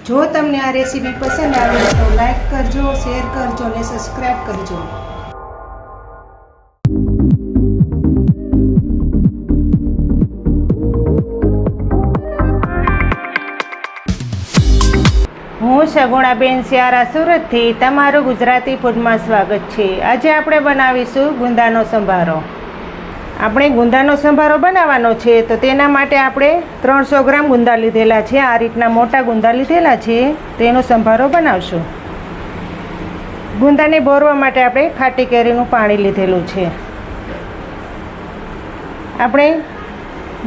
જો તમને આ રેસીપી પસંદ આવે તો લાઈક કરજો, શેર કરજો અને સબસ્ક્રાઈબ કરજો. હું સગુણાબેન સ્યારા સુરતથી તમારું ગુજરાતી ફૂડમાં સ્વાગત છે. આજે આપણે બનાવીશું ગુંદાનો સંભારો. આપણે ગુંદાનો સંભારો બનાવવાનો છે તો તેના માટે આપણે 300 ગ્રામ ગુંદા લીધેલા છે. આ રીતના મોટા ગુંદા લીધેલા છે, તેનો સંભારો બનાવશું. ગુંદાને બોરવા માટે આપણે ખાટી કેરીનું પાણી લીધેલું છે. આપણે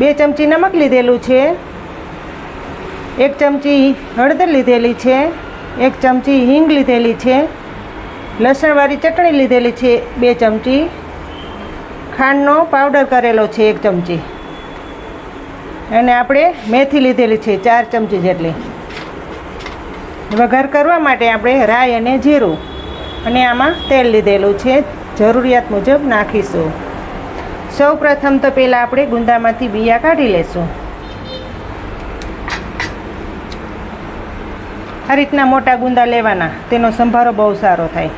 2 ચમચી નમક લીધેલું છે, 1 ચમચી હળદર લીધેલી છે, 1 ચમચી હિંગ લીધેલી છે, લસણવાળી ચટણી લીધેલી છે 2 ચમચી, ખાંડનો પાવડર કરેલો છે 1 ચમચી, અને આપણે મેથી લીધેલી છે 4 ચમચી જેટલી. વઘાર કરવા માટે આપણે રાઈ અને જીરું અને આમાં તેલ લીધેલું છે, જરૂરિયાત મુજબ નાખીશું. સૌ પ્રથમ તો પહેલાં આપણે ગુંદામાંથી બિયા કાઢી લેશું. આ રીતના મોટા ગુંદા લેવાના, તેનો સંભારો બહુ સારો થાય.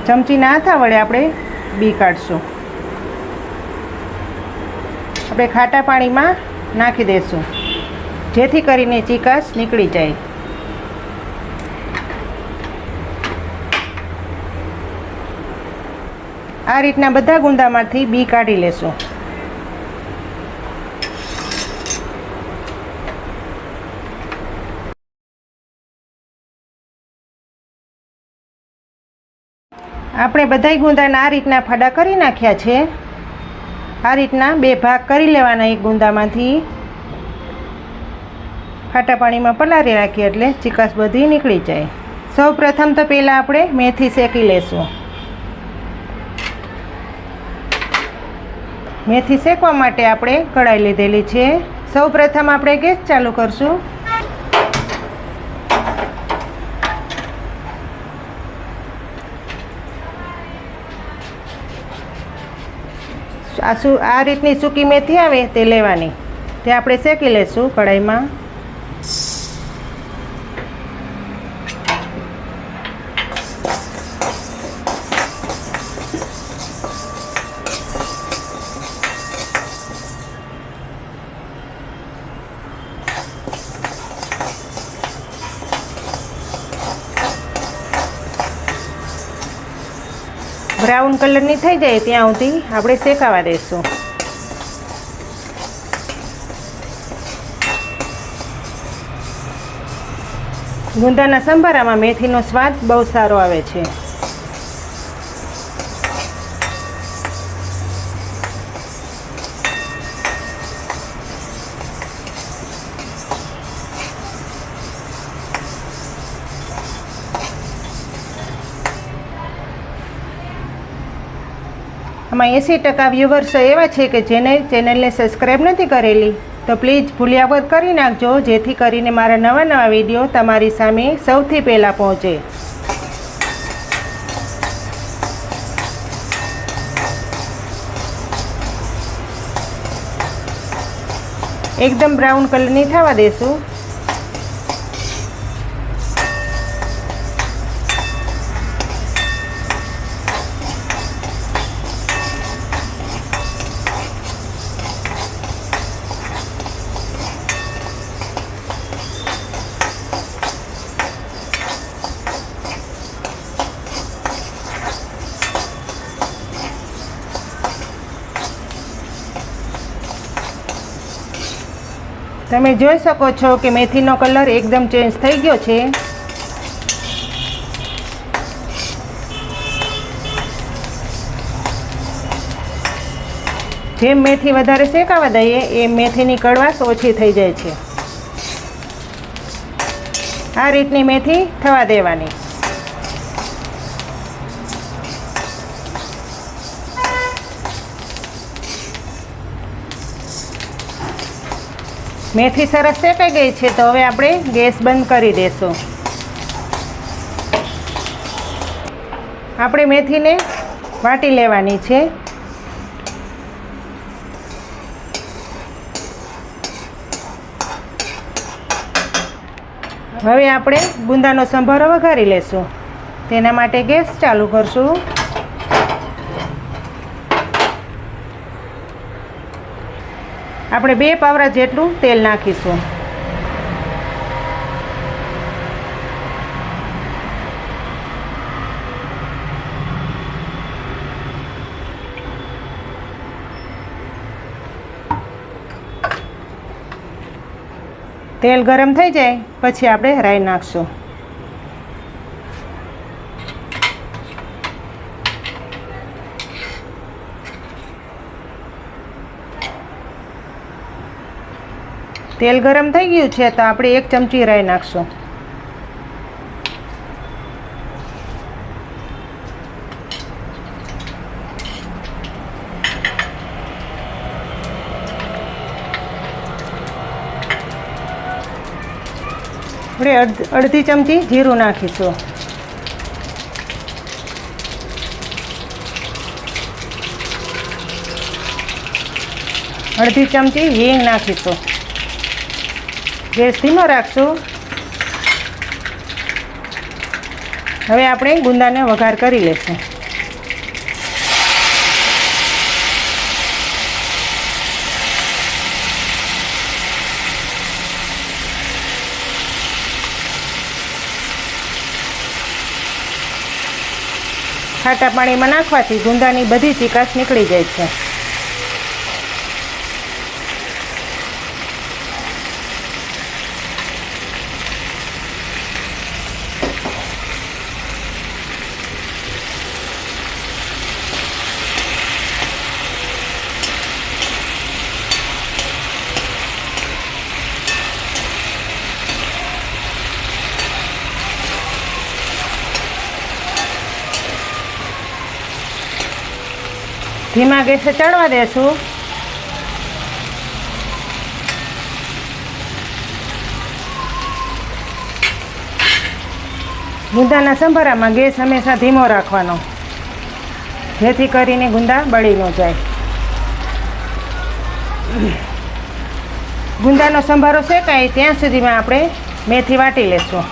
ચમચીના હાથા વડે આપણે બી કાઢશું. આપણે ખાટા પાણીમાં નાખી દઈશું, જેથી કરીને ચીકાશ નીકળી જાય. આ રીતના બધા ગુંદામાંથી બી કાઢી લેશું. આપણે બધાય ગુંદાના આ રીતના ફાડા કરી નાખ્યા છે. આ રીતના 2 ભાગ કરી લેવાના. એક ગુંદામાંથી ખાટા પાણીમાં પલાળી રાખીએ એટલે ચીકાશ બધી નીકળી જાય. સૌ પ્રથમ તો પહેલાં આપણે મેથી શેકી લેશું. મેથી શેકવા માટે આપણે કઢાઈ લીધેલી છે. સૌ પ્રથમ આપણે ગેસ ચાલુ કરશું. આ રીતની સૂકી મેથી આવે તે લેવાની, તે આપણે શેકી લેશું કઢાઈમાં. બ્રાઉન કલરની થઈ જાય ત્યાં સુધી આપણે શેકાવા દઈશું. ગુંદાના સંભારામાં મેથીનો સ્વાદ બહુ સારો આવે છે. આમાં 80% વ્યુઅર્સ એવા છે કે જેને ચેનલને સબસ્ક્રાઈબ નથી કરેલી, તો પ્લીઝ ભૂલ્યા વગર કરી નાખજો, જેથી કરીને મારા નવા વિડીયો તમારી સામે સૌથી પહેલાં પહોંચે. એકદમ બ્રાઉન કલરની થવા દેશું. તમે જોઈ શકો છો કે મેથીનો કલર એકદમ ચેન્જ થઈ ગયો છે. જેમ મેથી વધારે શેકાવા દઈએ એમ મેથીની કડવાશ ઓછી થઈ જાય છે. આ રીતની મેથી થવા દેવાની. મેથી સરસ શેકાઈ ગઈ છે તો હવે આપણે ગેસ બંધ કરી દઈશું. આપણે મેથીને વાટી લેવાની છે. હવે આપણે ગુંદાનો સંભારો વઘારી લેશું. તેના માટે ગેસ ચાલુ કરશું. આપણે 2 પાવરા જેટલું તેલ નાખીશું. તેલ ગરમ થઈ જાય પછી આપણે રાઈ નાખશું. તેલ ગરમ થઈ ગયું છે તો આપણે 1 ચમચી રાઈ નાખશું. આપણે અડધી ચમચી જીરું નાખીશું. અડધી ચમચી હિંગ નાખીશું. ગેસ ધીમો રાખશું. હવે આપણે ગુંદાને વઘાર કરી લઈશું. ખાટા પાણીમાં નાખવાથી ગુંદાની બધી ચીકાશ નીકળી જાય છે. ધીમા ગેસે ચડવા દેશું. ગુંદાના સંભારામાં ગેસ હંમેશા ધીમો રાખવાનો, જેથી કરીને ગુંદા બળી ન જાય. ગુંદાનો સંભારો શેકાય ત્યાં સુધીમાં આપણે મેથી વાટી લેશું.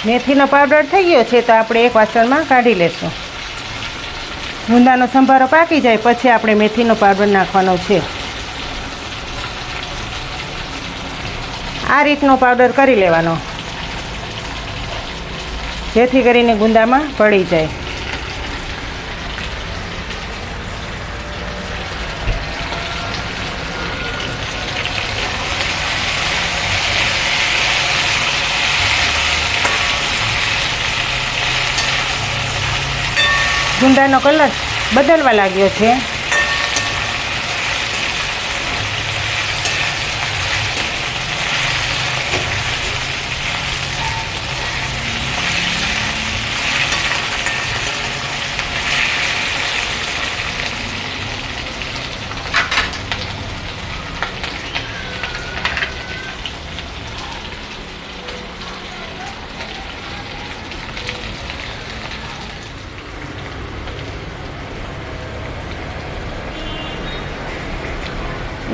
મેથીનો પાવડર થઈ ગયો છે તો આપણે એક વાસણમાં કાઢી લેશું. ગુંદાનો સંભારો પાકી જાય પછી આપણે મેથીનો પાવડર નાખવાનો છે. આ રીતનો પાવડર કરી લેવાનો, જેથી કરીને ગુંદામાં પડી જાય. ગુંદાનો કલર બદલવા લાગ્યો છે.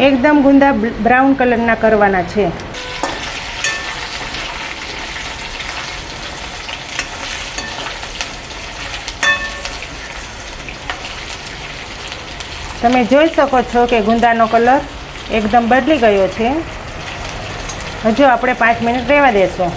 એકદમ ગુંદા બ્રાઉન કલરના કરવાના છે. તમે જોઈ શકો છો કે ગુંદાનો કલર એકદમ બદલી ગયો છે. હજુ આપણે 5 મિનિટ રહેવા દેશું.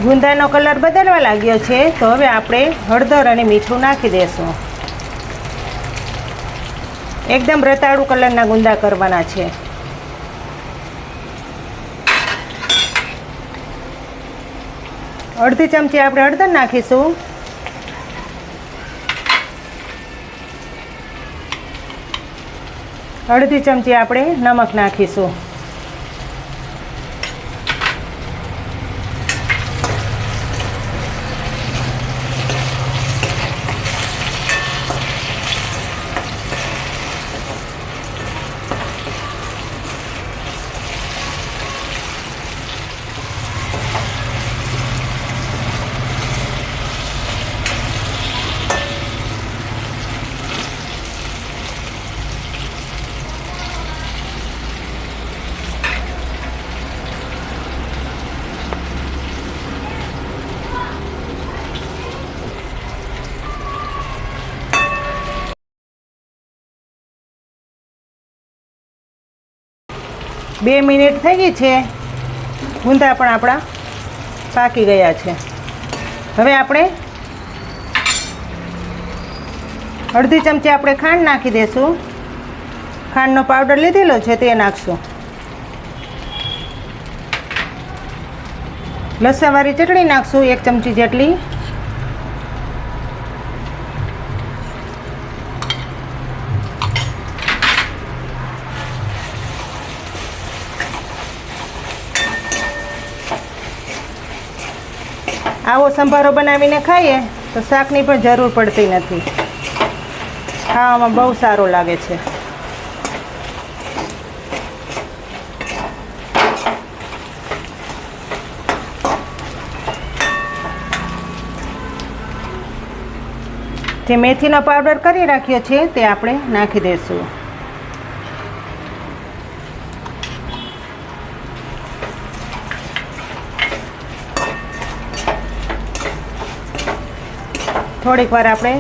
ગુંદાનો કલર બદલવા લાગ્યો છે, તો હવે આપણે હળદર અને મીઠું નાખી દઈશું. એકદમ રતાળું કલરના ગુંદા કરવાના છે. અડધી ચમચી આપણે હળદર નાખીશું. અડધી ચમચી આપણે નમક નાખીશું. બે મિનિટ થઈ ગઈ છે. ગુંદા પણ આપણા પાકી ગયા છે. હવે આપણે અડધી ચમચી આપણે ખાંડ નાખી દઈશું. ખાંડનો પાવડર લીધેલો છે તે નાખશું. લસણવાળી ચટણી નાખશું 1 ચમચી જેટલી. આવો સંભારો બનાવીને ખાઈએ તો શાકની પણ જરૂર પડતી નથી. ખાવામાં બહુ સારો લાગે છે. જે મેથીનો પાવડર કરી રાખ્યો છે તે આપણે નાખી દઈશું. થોડીક વાર આપણે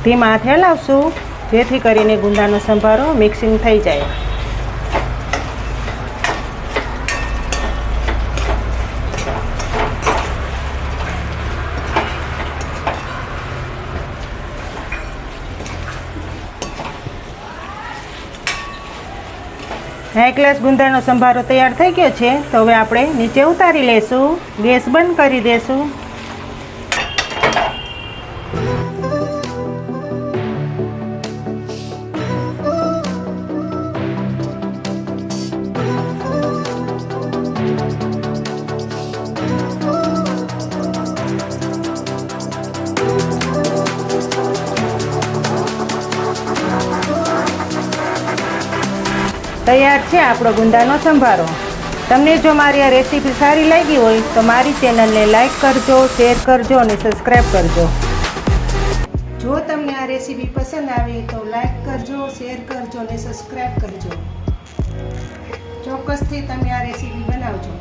ધીમા હાથે હલાવશું, જેથી કરીને ગુંદાનો સંભારો મિક્સિંગ થઈ જાય. એક ગ્લાસ ગુંદાનો સંભારો તૈયાર થઈ ગયો છે. તો હવે આપણે નીચે ઉતારી લઈશું. ગેસ બંધ કરી દઈશું. તૈયાર છે આપણો ગુંદાનો સંભારો. તમને જો મારી આ રેસીપી સારી લાગી હોય તો મારી ચેનલને લાઈક કરજો, શેર કરજો અને સબસ્ક્રાઈબ કરજો. જો તમને આ રેસીપી પસંદ આવી તો લાઈક કરજો, શેર કરજો અને સબસ્ક્રાઈબ કરજો. ચોક્કસથી તમે આ રેસીપી બનાવજો.